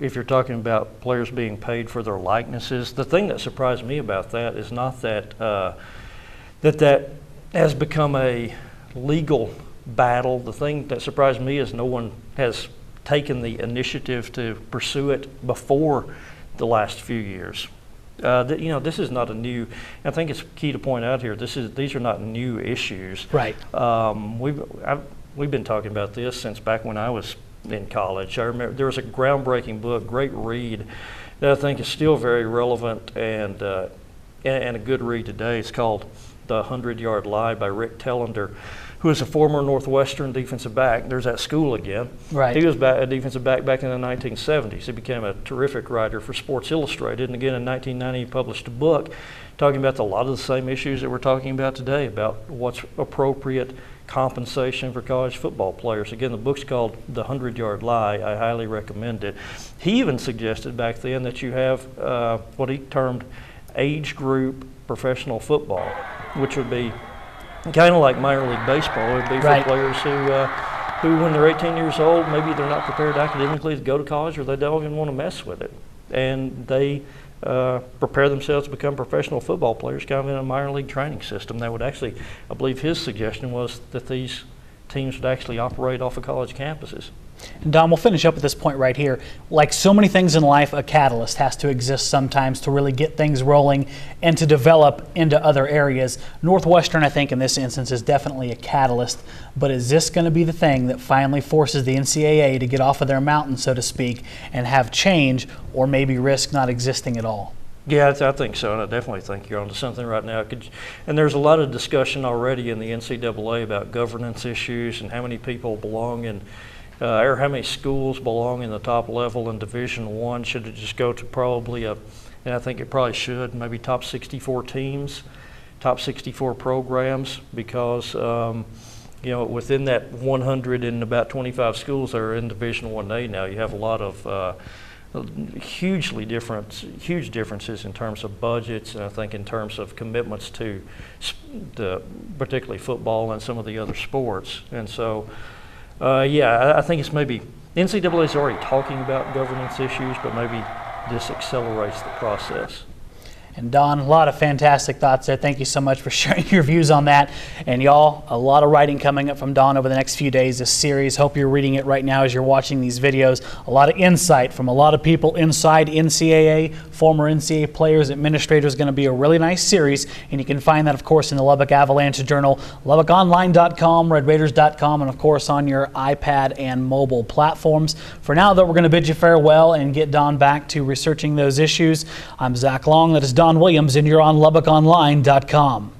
if you're talking about players being paid for their likenesses, the thing that surprised me about that is not that that has become a legal battle. The thing that surprised me is no one has taken the initiative to pursue it before the last few years. This is not a new. I think it's key to point out here. These are not new issues. Right. We've been talking about this since back when I was in college. I remember there was a groundbreaking book, great read, that I think is still very relevant and a good read today. It's called The 100-Yard Lie by Rick Tellender, who is a former Northwestern defensive back. There's that school again. Right. He was a defensive back in the 1970s. He became a terrific writer for Sports Illustrated, and again in 1990 he published a book talking about a lot of the same issues that we're talking about today, about what's appropriate compensation for college football players. Again, the book's called The 100-Yard Lie. I highly recommend it. He even suggested back then that you have what he termed age group professional football, which would be kind of like minor league baseball. It would be for players who, when they're 18 years old, maybe they're not prepared academically to go to college, or they don't even want to mess with it. And they prepare themselves to become professional football players, kind of in a minor league training system. That would actually, I believe his suggestion was that these teams would actually operate off of college campuses. And Don, we'll finish up at this point right here. Like so many things in life, a catalyst has to exist sometimes to really get things rolling and to develop into other areas. Northwestern, I think, in this instance is definitely a catalyst, but is this going to be the thing that finally forces the NCAA to get off of their mountain, so to speak, and have change, or maybe risk not existing at all? Yeah, I think so, and I definitely think you're onto something right now. And there's a lot of discussion already in the NCAA about governance issues and how many people belong in or how many schools belong in the top level in Division I. Should it just go to probably and I think it probably should, maybe top 64 teams, top 64 programs, because within that 100 and about 25 schools that are in Division I-A now, you have a lot of huge differences in terms of budgets, and I think in terms of commitments to particularly football and some of the other sports. And so I think it's maybe NCAA is already talking about governance issues, but maybe this accelerates the process. And Don, a lot of fantastic thoughts there. Thank you so much for sharing your views on that. And y'all, a lot of writing coming up from Don over the next few days, this series. Hope you're reading it right now as you're watching these videos. A lot of insight from a lot of people inside NCAA, former NCAA players, administrators. Going to be a really nice series. And you can find that, of course, in the Lubbock Avalanche Journal, LubbockOnline.com, RedRaiders.com, and, of course, on your iPad and mobile platforms. For now, though, we're going to bid you farewell and get Don back to researching those issues. I'm Zach Long. That is Don Williams, and you're on LubbockOnline.com.